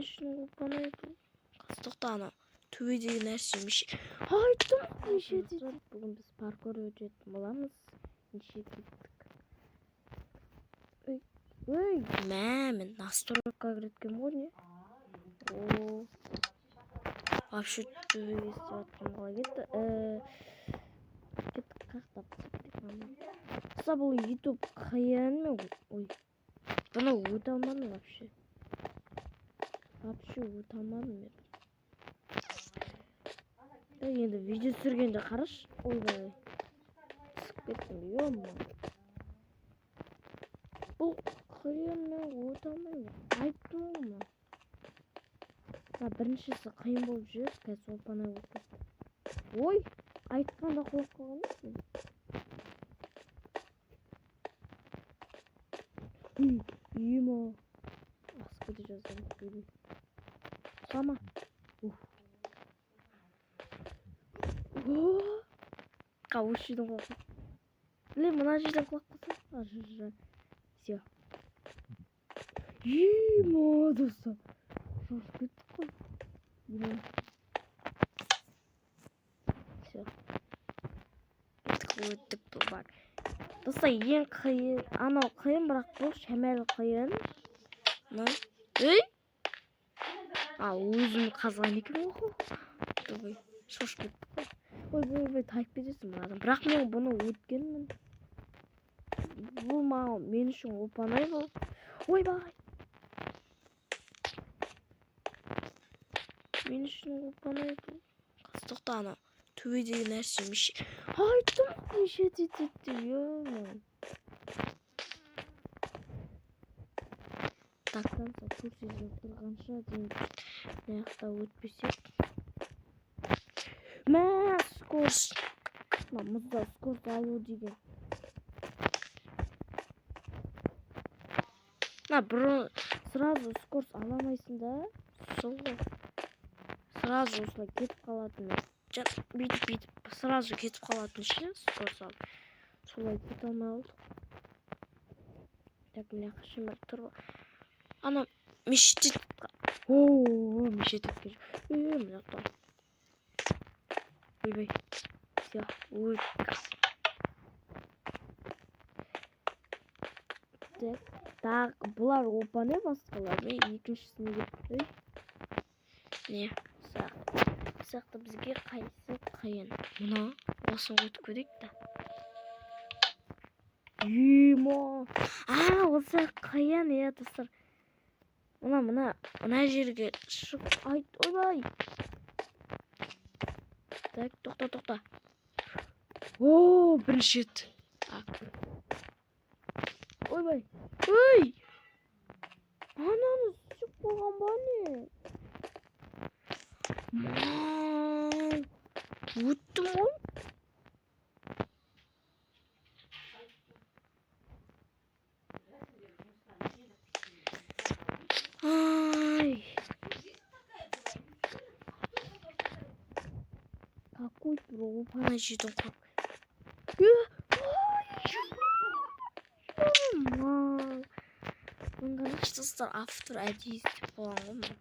Şunu opanaydı. Kastıkta ana. Tüveceki nersimmiş. Haydım bir şey değil. Bugün biz parkur öğrettim olamız. İşe gittik. Ey, men nasıl öğretken bu ne? Oo. Abi şu tüveci istiyorum kola gitti. Gittik kalktı. Kısa bu YouTube kayan mı? Oy. Bana utanmam mı вообще? Вообще utanmam mı? Енді видео сүргенде қарашы. Ойбай. Түсіп кеттім, ё-мо. Бұл қиын, мен оталмаймын. Айттым ғой мен. Біріншісі қиын болып жүреді, қазір оп-оңай болып кетті. Ой, айтқанда құлап қалған емеспін. Ё-мо. Аспыды жаздым. Сама. Кауышыдан қорқып. Блин, мына жерден құлап қалсам. Все. Ё-мо, достар. Шошып кеттік қой. Все. Өттік бар. Достар, ең қиын, анау қиын, бірақ бұл шәмәл қиын. Ей! Өзім қазған екен ғой. Шошып кеттік қой. Ой, тайып кетесің бұл адам. Бірақ мен бұны өткенмін. Бұл маған мен үшін оп-оңай бұл. Ойбай! Мен үшін оп-оңай бұл. Қастықта ана төбедегі нәрсемеш. Айттым неше дейді, ё-мо. Тақтан сол көрсетіп тұрғанша дейін аяқта өтпесек. Мә, скорс. Мұзда скорс алу деген. Бұрын сразу скорс аламайсың да. Сол ғой. Сразу осылай кетіп қалатын. Бүйтіп сразу кетіп қалатын ше, скорс алып. Солай кете алмай қалдық. Так, міне қашымыр тұр. Ана мешіт. Ооо, мешіт еткен. Міне тұр. Ойбай. Все, өй. Так, бұлар оп-оңай басқалар. Мен екіншісіне кетті. Не, сақты бізге қайсы қиын. Мұна, осын өтіп көрейік та. Ё-мо. Осы қиын, достар. Мұна жерге шығып, айт, ойбай. Так, тоқта. О, бірінші ет. Ойбай. Ой! Ананы сүп болған ба не? Мам! Өттім ғой? Ай! Какой оп-оңай жерден қорқып. Достар, автор әдейі істеп болған ғой.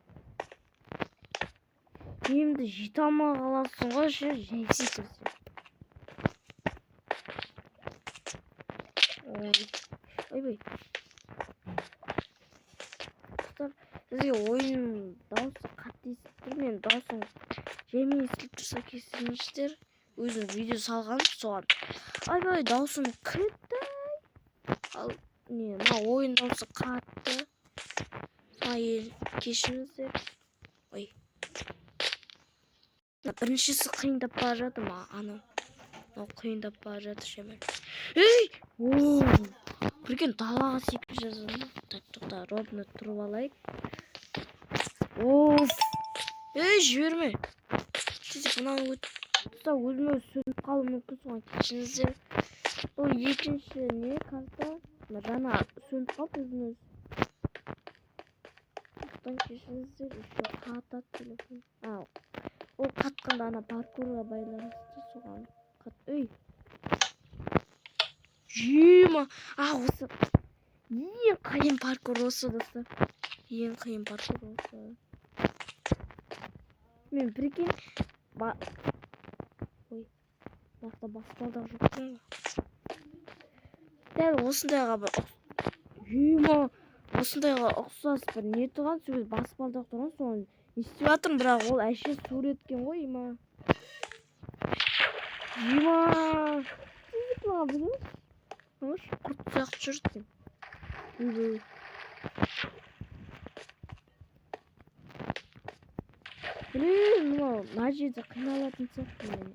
Енді жете алмай қаласың ғой, жайсыз тұрсың. Ойбай. Достар, сізге ойын дауысы қатты естіп тұр. Мен дауысын жеме естіп тұрса кесіңіздер. Өзім видео салғаным соған. Айбай, дауысын кітті. Ал, не, ойын дауысы қатты. Кешіңіздер. Ой. Біріншісі қиындап бара жатыр ма? Анау қиындап бара жатыр шәмәл. Ей! Ооо! Бірген далаға секіп жазылды. Тоқта, робны тұрып алайық. Оф! Ей, жіберме! Сіз бұнан өтті. Өзіме сөніп қалу мүмкін соған кешіңіздер. Бұл екінші не карта? Жаңа сөніп қалып өзіме өз. Кешіңіздер, еще қатат телефон. Ол қатқанда ана паркурға байланысты соған қат. Үй! Жүйма! Осы ең қиын паркур осы достар. Ең қиын паркур осы. Мен прикинь, ой, нақты баспалдақ жоқпын ғой. Дәл осындайға бір осындайға ұқсас бір не тұрған, сөз баспалдақ тұрған, соны не істеп жатырмын, бірақ ол әше суреткен ғой, има. Сіз маған білесіз? Құрт сияқты жүрдім. Блин, мына жерде қиналатын сияқты мен.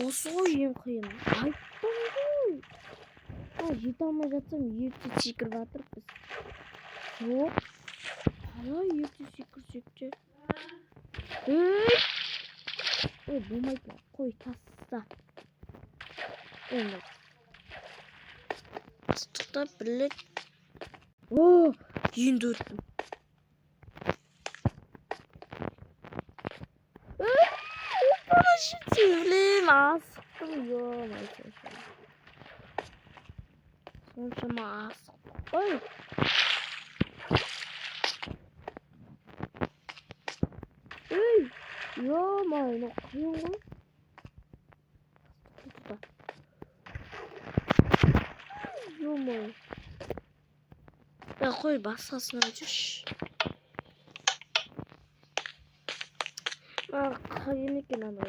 Осы ғой ең қиын. Айттым ғой. Жете алмай жатсам ерте секіріп жатырмыз. Жоқ. Қалай ерте секірсек те? Болмайды. Қой, таста. Ыстықта бірлік. Енді өттім. Блин, асықтым, ё-моё. Соншама асықтым. Ой. Ё-моё, қиын ғой. Ё-моё. Қой, басқасына жүрші. Қиын екен ана.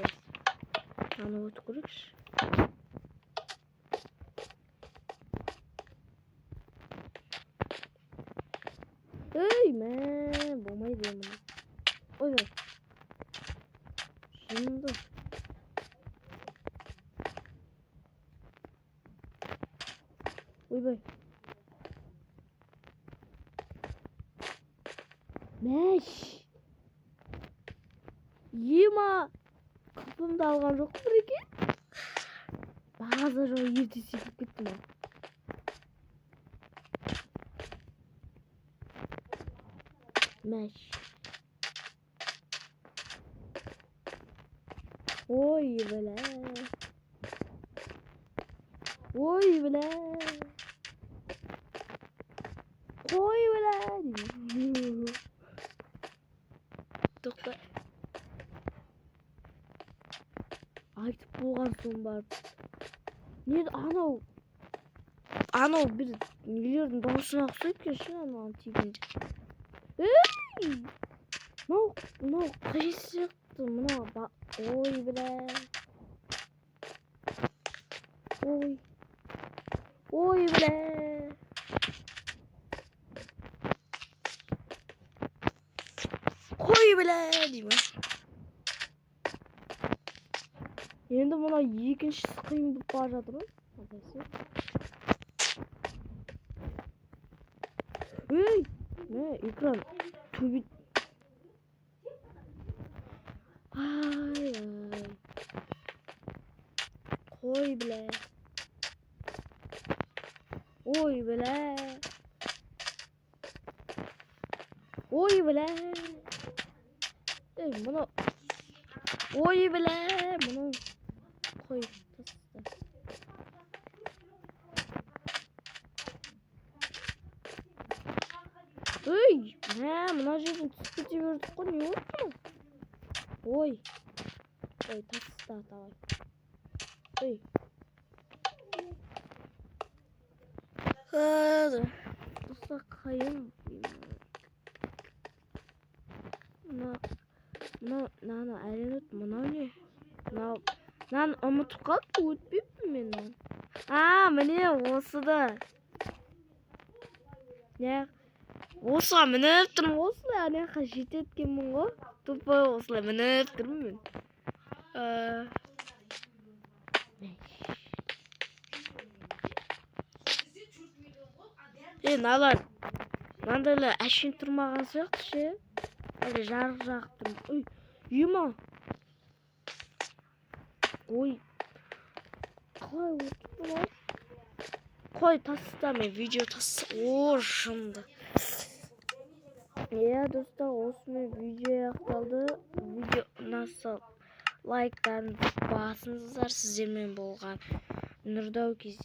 Аны өтіп көрейікші. Болмайды емін. Ойбай. Жынды. Ойбай. Мәш. Ема. Қыпымды алған жоқ бір екен. Бағаза жоқ ерте секіп кеттім ау. Мәш. Ой, бля. Ой, бля. Ой, бля. Тоқта. Айтып болған соң барып. Не анау бір нелердің даусына ұқсайды кеші анау тигенде. Мынау қисықты мынау. Ой, бля. Ой, бля. Ой, бля, деймін. Енді мына екіншісі қиын болып бара жатыр ғой. Экран төбет. Ай. Қой, бля. Ой, бля. Ой, бля. Мұны. Ой, бля. Мұны. Қой, таста. Мына жерден түсіп кете бердік қой, не болды? Ой, таста давай. Таста қайын. Мынаны әрен өт, мынау не? Мынаны ұмытып қалып өтпеппін мен. Міне осыда. Осыға мініп тұрмын, осылай аяққа жететкенмін ғой. Тупо осылай мініп тұрмын мен. Мынандайлар әшейін тұрмаған сияқты ше. Әлі жарық жақтым. Ема. Ой. Қалай өттім ғой? Қой, таста мен видео таста. Жынды. Достар, осымен видео аяқталды. Видео ұнаса лайктарын басыңыздар. Сіздермен болған Нұрдау кезет.